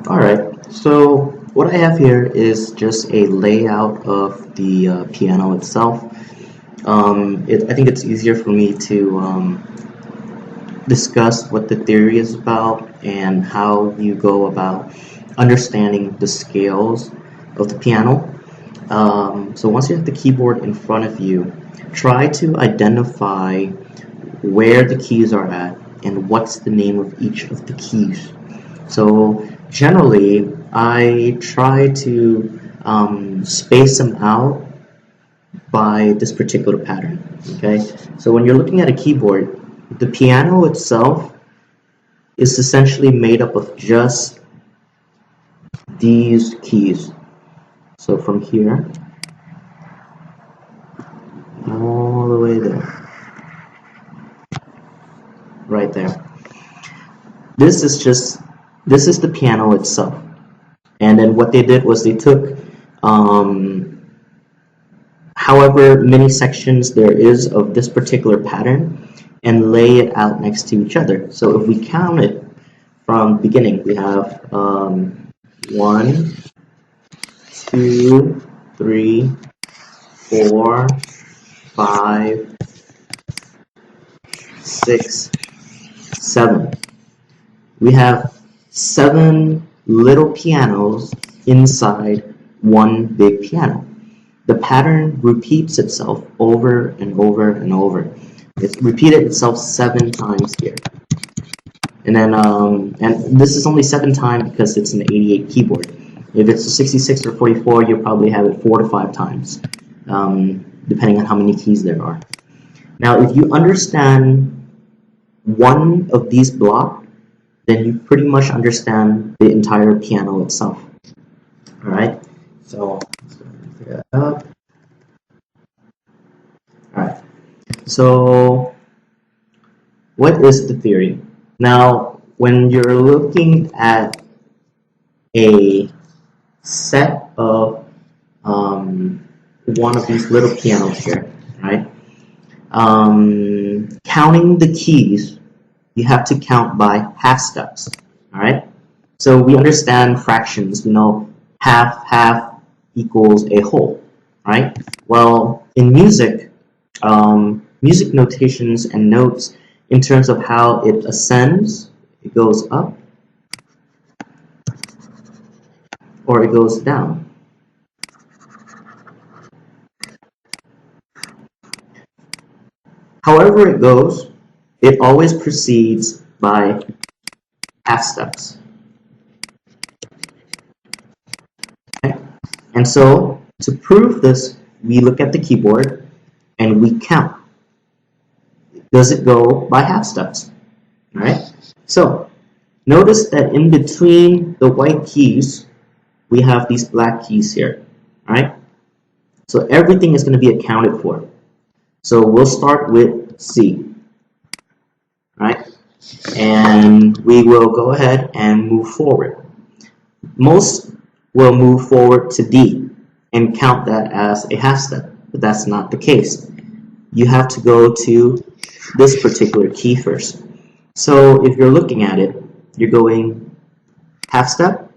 Alright, so what I have here is just a layout of the piano itself. I think it's easier for me to discuss what the theory is about and how you go about understanding the scales of the piano. So once you have the keyboard in front of you, try to identify where the keys are at and what's the name of each of the keys. So generally, I try to space them out by this particular pattern. Okay, so when you're looking at a keyboard, the piano itself is essentially made up of just these keys. So from here all the way there, right there. This is the piano itself. And then what they did was they took however many sections there is of this particular pattern and lay it out next to each other. So if we count it from the beginning, we have 1, 2, 3, 4, 5, 6, 7. We have 7 little pianos inside one big piano. The pattern repeats itself over and over and over. It's repeated itself 7 times here. And then, and this is only 7 times because it's an 88 keyboard. If it's a 66 or 44, you'll probably have it 4 to 5 times, depending on how many keys there are. Now, if you understand one of these blocks, then you pretty much understand the entire piano itself. All right, so let's go ahead and figure that out. All right, so what is the theory? Now, when you're looking at a set of one of these little pianos here, right? Counting the keys, you have to count by half steps, all right? So we understand fractions. We know half equals a whole, right? Well, in music, music notations and notes, in terms of how it ascends, it goes up, or it goes down. However it goes, it always proceeds by half steps. Okay? And so, to prove this, we look at the keyboard and we count. Does it go by half steps? All right? So, notice that in between the white keys, we have these black keys here. All right? So, everything is going to be accounted for. So, we'll start with C. Right? And we will go ahead and move forward. Most will move forward to D and count that as a half step, but that's not the case. You have to go to this particular key first. So if you're looking at it, you're going half step,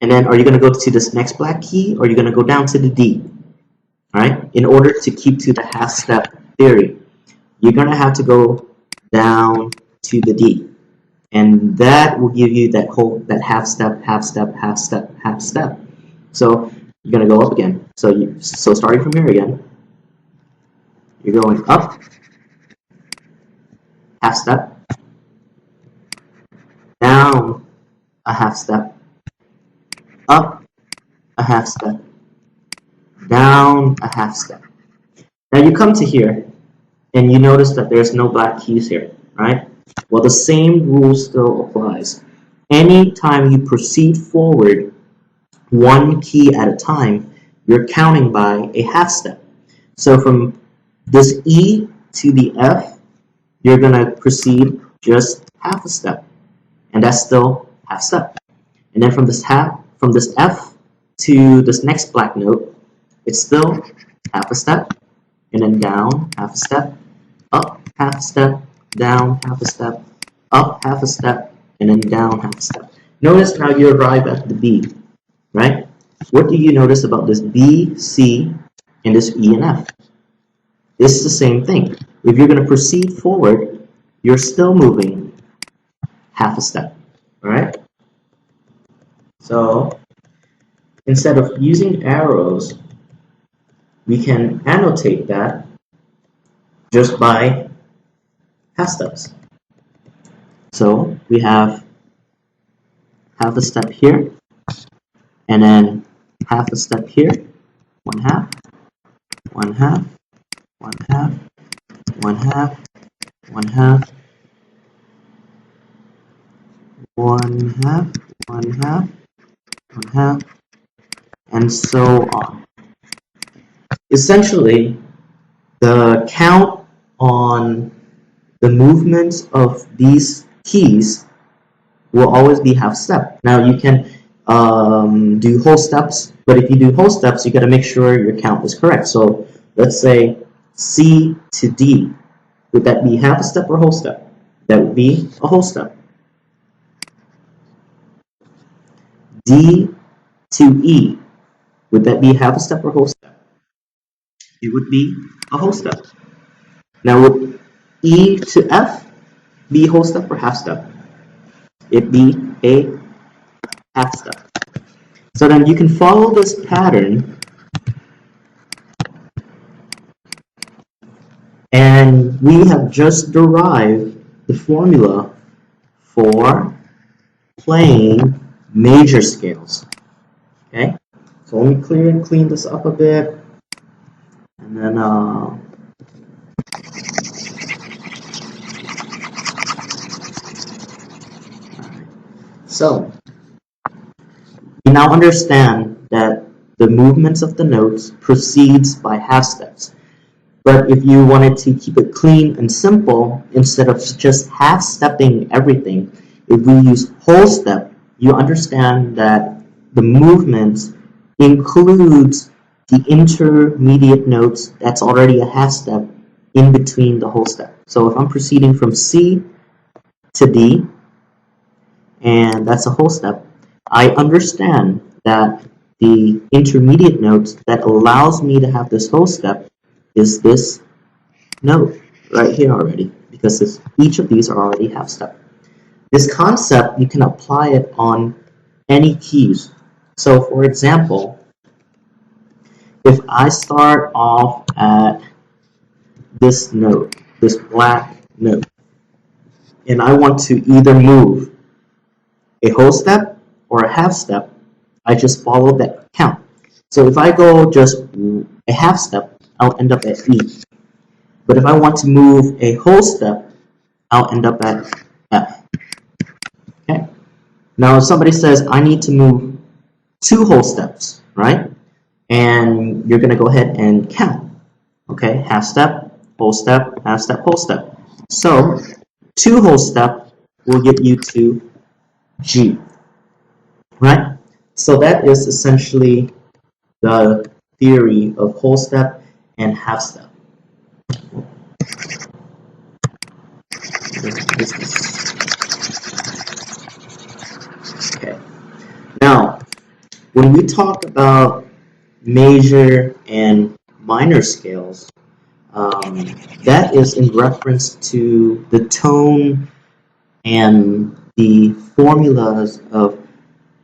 and then are you going to go to this next black key, or are you going to go down to the D? All right? In order to keep to the half step theory, you're going to have to go down to the D, and that will give you that half step, half step, half step, half step. So you're going to go up again. So starting from here again, you're going up, half step, down a half step, up a half step, down a half step. Now you come to here and you notice that there's no black keys here, right? Well, the same rule still applies. Anytime you proceed forward one key at a time, you're counting by a half step. So from this E to the F, you're going to proceed just half a step, and that's still half step. And then from this F to this next black note, it's still half a step, and then down half a step, up half a step, down half a step, up half a step, and then down half a step. Notice now you arrive at the B, right? What do you notice about this B, C, and this E and F? It's the same thing. If you're going to proceed forward, you're still moving half a step, all right? So instead of using arrows, we can annotate that just by half steps. So we have half a step here, and then half a step here, one half, one half, one half, one half, one half, one half, one half, one half, and so on. Essentially, the count on the movements of these keys will always be half step. Now you can do whole steps, but if you do whole steps, you got to make sure your count is correct. So let's say C to D. Would that be half a step or whole step? That would be a whole step. D to E. Would that be half a step or whole step? It would be a whole step. Now would E to F be whole step or half step? It'd be a half step. So then you can follow this pattern, and we have just derived the formula for playing major scales. Okay, so let me clean this up a bit, and then so we now understand that the movements of the notes proceeds by half steps. But if you wanted to keep it clean and simple, instead of just half stepping everything, if we use whole step, you understand that the movements includes the intermediate notes that's already a half step in between the whole step. So if I'm proceeding from C to D, and that's a whole step, I understand that the intermediate notes that allows me to have this whole step is this note right here already, because each of these are already half step. This concept, you can apply it on any keys. So for example, if I start off at this note, this black note, and I want to either move a whole step or a half step, I just follow that count. So if I go just a half step, I'll end up at E. But if I want to move a whole step, I'll end up at F. Okay. Now if somebody says I need to move 2 whole steps, right? And you're going to go ahead and count. Okay, half step, whole step, half step, whole step. So 2 whole step will get you to G, right? So that is essentially the theory of whole step and half step. Okay. Now, when we talk about major and minor scales, that is in reference to the tone and the formulas of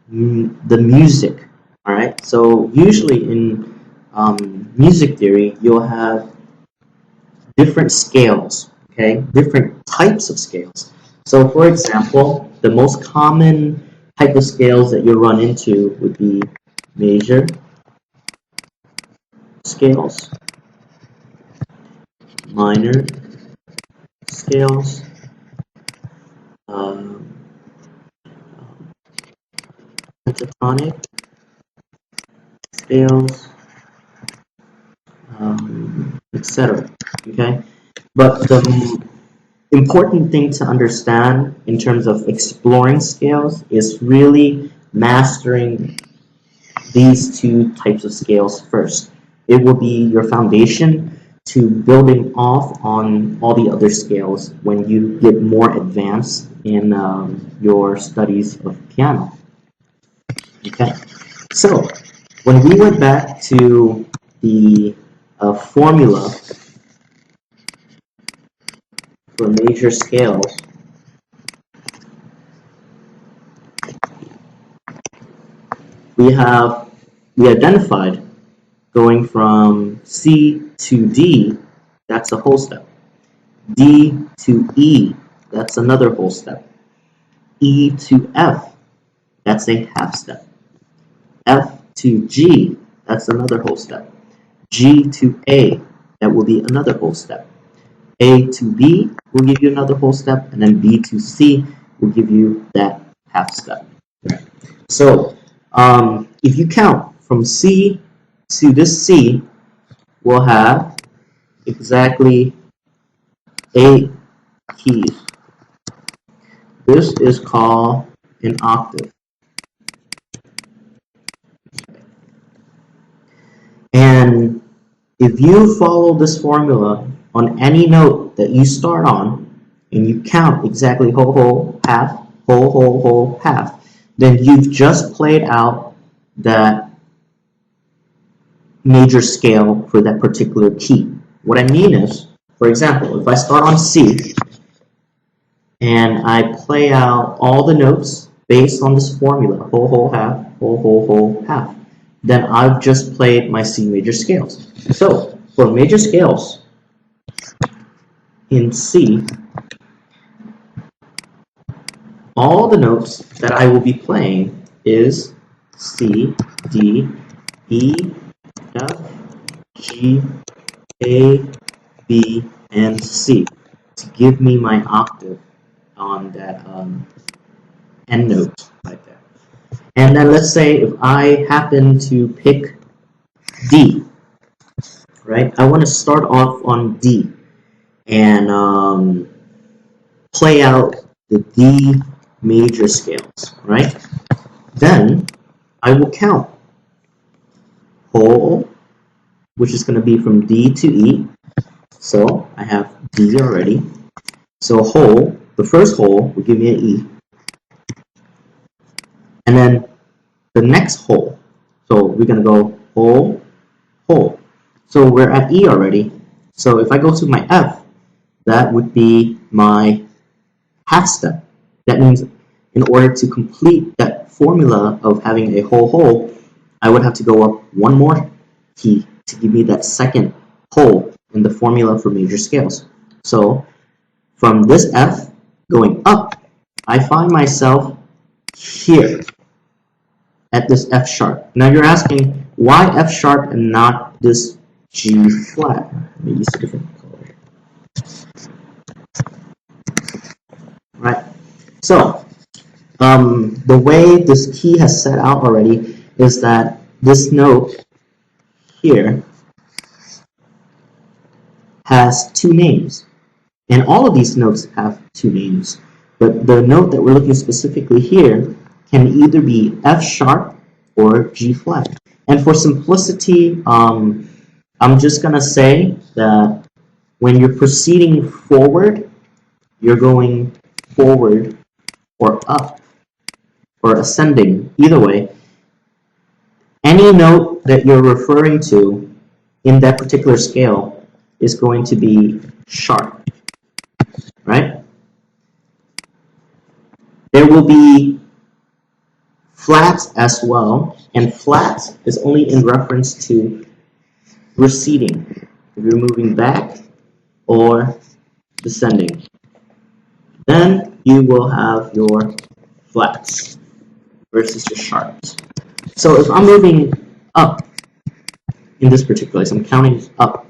the music. All right. So usually in music theory, you'll have different scales. Okay, different types of scales. So, for example, the most common type of scales that you'll run into would be major scales, minor scales, pentatonic scales, etc. Okay, but the important thing to understand in terms of exploring scales is really mastering these 2 types of scales first. It will be your foundation to building off on all the other scales when you get more advanced in your studies of piano. Okay, so when we went back to the formula for major scales, we identified going from C to D, that's a whole step. D to E, that's another whole step. E to F, that's a half step. F to G, that's another whole step. G to A, that will be another whole step. A to B will give you another whole step, and then B to C will give you that half step. So if you count from C to this C, we'll have exactly 8 keys. This is called an octave. And if you follow this formula on any note that you start on, and you count exactly whole, whole, half, whole, whole, whole, half, then you've just played out that major scale for that particular key. What I mean is, for example, if I start on C and I play out all the notes based on this formula, whole, whole, half, whole, whole, whole, half, then I've just played my C major scales. So for major scales in C, all the notes that I will be playing is C, D, E, F, G, A, B, and C to give me my octave on that end note right there. And then let's say if I happen to pick D, right? I want to start off on D and play out the D major scales, right? Then I will count whole, which is going to be from D to E. So I have D already. So whole, the first whole will give me an E. And then the next whole, so we're going to go whole, whole. So we're at E already. So if I go to my F, that would be my half step. That means in order to complete that formula of having a whole whole, I would have to go up one more key to give me that second whole in the formula for major scales. So from this F going up, I find myself here at this F sharp. Now you're asking, why F sharp and not this G flat? Let me use a different color. Right. So the way this key has set out already is that this note here has two names. And all of these notes have two names. But the note that we're looking specifically here can either be F sharp or G flat. And for simplicity, I'm just going to say that when you're proceeding forward, you're going forward or up or ascending, either way. Any note that you're referring to in that particular scale is going to be sharp, right? There will be flats as well, and flats is only in reference to receding. If you're moving back or descending, then you will have your flats versus your sharps. So if I'm moving up in this particular case, I'm counting up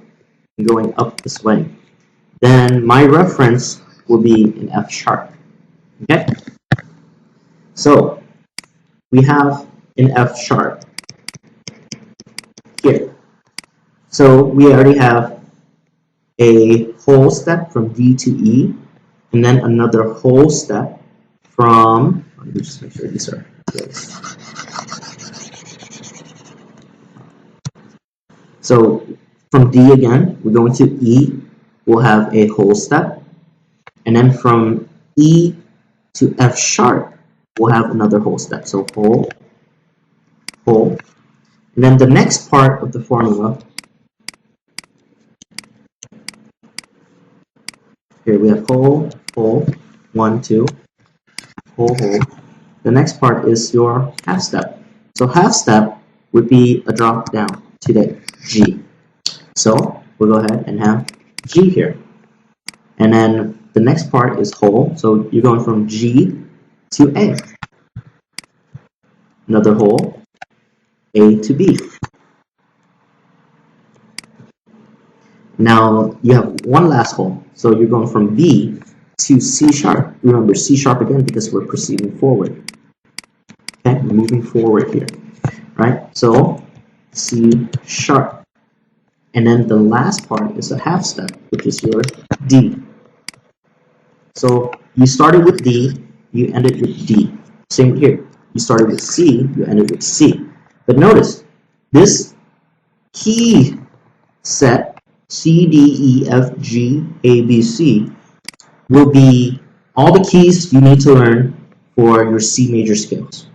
and going up this way, then my reference will be an F sharp. Okay? So we have an F sharp here. So we already have a whole step from D to E, and then another whole step from, let me just make sure these are good. So From D again, we're going to E, we'll have a whole step. And then from E to F sharp, we'll have another whole step. So whole, whole. And then the next part of the formula, here we have whole, whole, 1, 2, whole, whole. The next part is your half step. So half step would be a drop down to the G. So we'll go ahead and have G here. And then the next part is whole. So you're going from G to A. Another whole, A to B. Now you have one last whole. So you're going from B to C sharp. Remember C sharp again because we're proceeding forward. Okay, we're moving forward here. Right? So C sharp. And then the last part is a half step, which is your D. So you started with D, you ended with D. Same here. You started with C, you ended with C. But notice, this key set, C, D, E, F, G, A, B, C, will be all the keys you need to learn for your C major scales.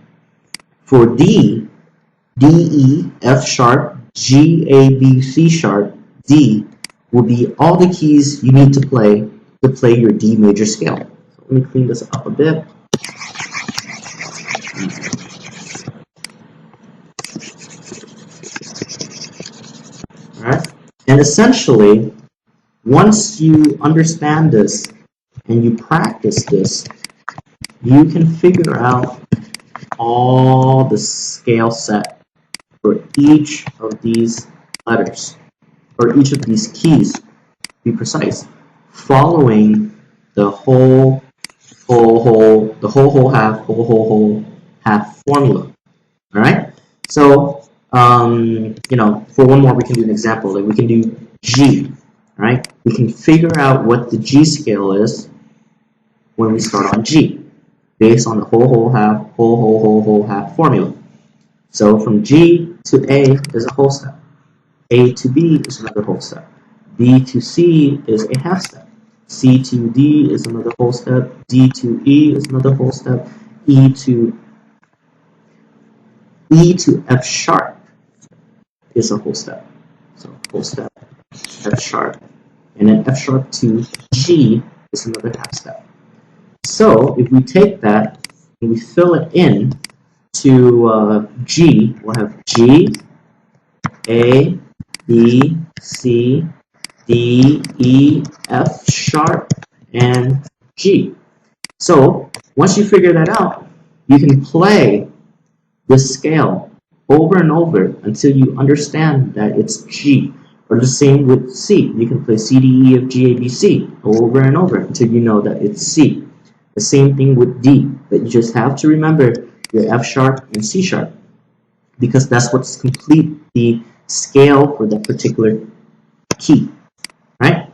For D, D, E, F sharp, G, A, B, C sharp, D will be all the keys you need to play your D major scale. So let me clean this up a bit. Alright, and essentially, once you understand this and you practice this, you can figure out all the scale set for each of these letters, or each of these keys, to be precise, following the whole half formula. All right. So you know, for one more, we can do an example. Like we can do G. All right. We can figure out what the G scale is when we start on G, based on the whole half formula. So from G to A is a whole step. A to B is another whole step. B to C is a half step. C to D is another whole step. D to E is another whole step. E to F sharp is a whole step. So whole step, F sharp. And then F sharp to G is another half step. So if we take that and we fill it in to G, we'll have G, A, B, C, D, E, F sharp, and G. So once you figure that out, you can play this scale over and over until you understand that it's G. Or the same with C. You can play C, D, E, F, G, A, B, C over and over until you know that it's C. The same thing with D, but you just have to remember your F sharp and C sharp, because that's what's complete the scale for that particular key, right?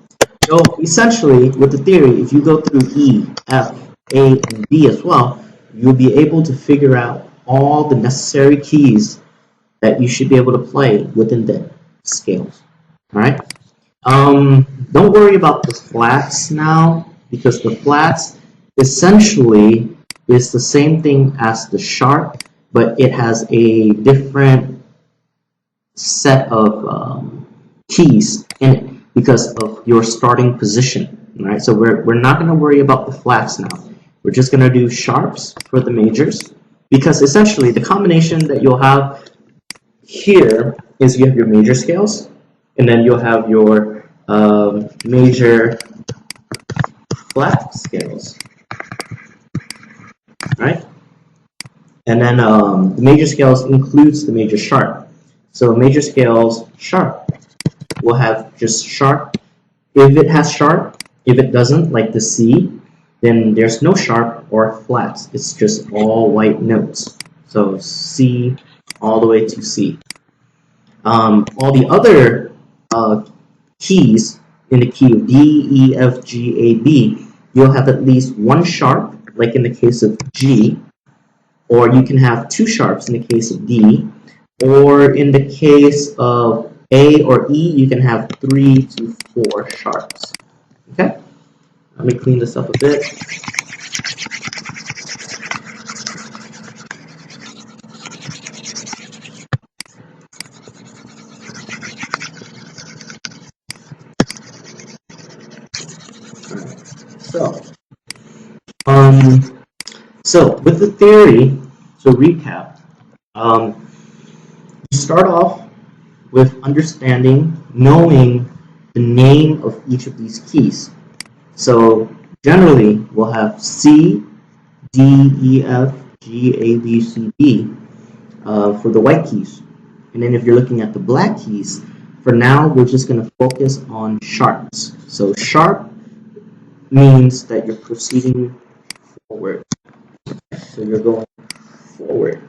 So essentially, with the theory, if you go through E, F, A, and B as well, you'll be able to figure out all the necessary keys that you should be able to play within the scales, all right? Don't worry about the flats now, because the flats essentially is the same thing as the sharp, but it has a different set of keys in it because of your starting position. Right? So we're not going to worry about the flats now. We're just going to do sharps for the majors, because essentially the combination that you'll have here is you have your major scales, and then you'll have your major flat scales. Right? And then the major scales includes the major sharp. So major scales sharp will have just sharp. If it has sharp, if it doesn't, like the C, then there's no sharp or flats. It's just all white notes. So C all the way to C. All the other keys in the key of D, E, F, G, A, B, you'll have at least one sharp, like in the case of G, or you can have two sharps in the case of D, or in the case of A or E, you can have 3 to 4 sharps. Okay? Let me clean this up a bit. So with the theory, to recap, you start off with understanding, knowing the name of each of these keys. So generally, we'll have C, D, E, F, G, A, B, C, D for the white keys. And then if you're looking at the black keys, for now, we're just going to focus on sharps. So sharp means that you're proceeding forward. So you're going forward,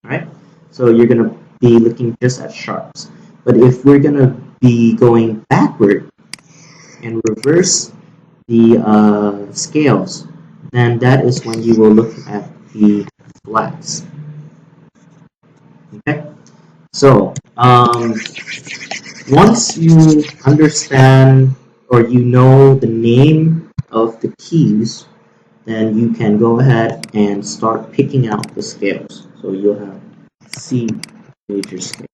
right? So you're going to be looking just at sharps. But if we're going to be going backward and reverse the scales, then that is when you will look at the blacks. Okay? So once you understand or you know the name of the keys, then you can go ahead and start picking out the scales. So you'll have C major scale,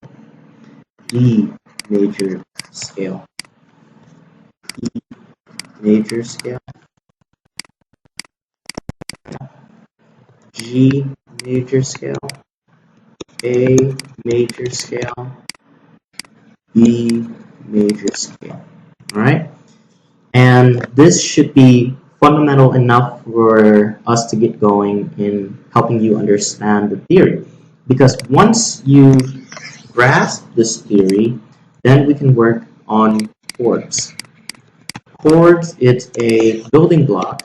D major scale, E major scale, G major scale, A major scale, B major scale. Alright? And this should be fundamental enough for us to get going in helping you understand the theory. Because once you grasp this theory, then we can work on chords. Chords, it's a building block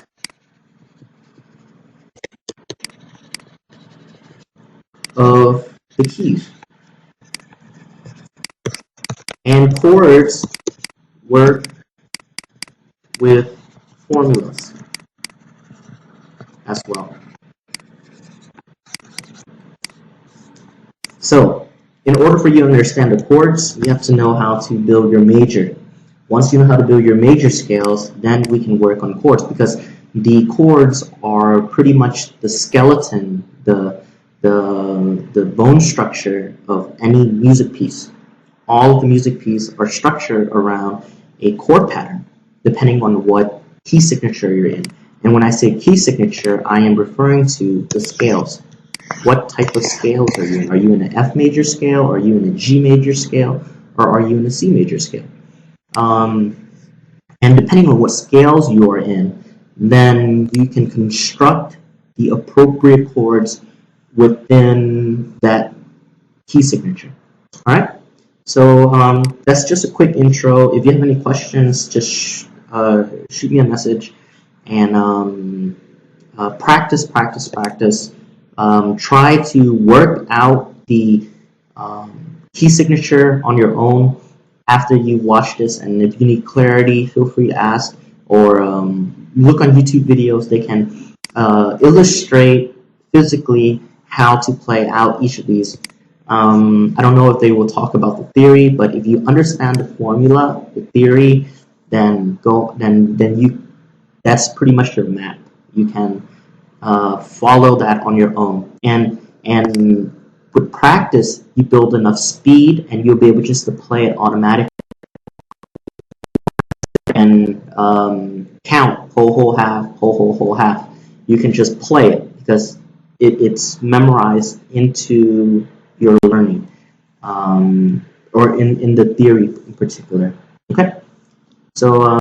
of the keys. And chords work with formulas as well. So, in order for you to understand the chords, you have to know how to build your major. Once you know how to build your major scales, then we can work on chords, because the chords are pretty much the skeleton, the bone structure of any music piece. All of the music pieces are structured around a chord pattern, depending on what key signature you're in. And when I say key signature, I am referring to the scales. What type of scales are you in? Are you in an F major scale? Are you in a G major scale? Or are you in a C major scale? And depending on what scales you are in, then you can construct the appropriate chords within that key signature. All right? So that's just a quick intro. If you have any questions, just shoot me a message, and practice. Try to work out the key signature on your own after you watch this, and if you need clarity, feel free to ask, or look on YouTube videos. They can illustrate physically how to play out each of these. I don't know if they will talk about the theory, but if you understand the formula, the theory, then that's pretty much your map. You can follow that on your own, and with practice, you build enough speed, and you'll be able just to play it automatically and count whole half. You can just play it because it's memorized into your learning, or in the theory in particular. Okay, so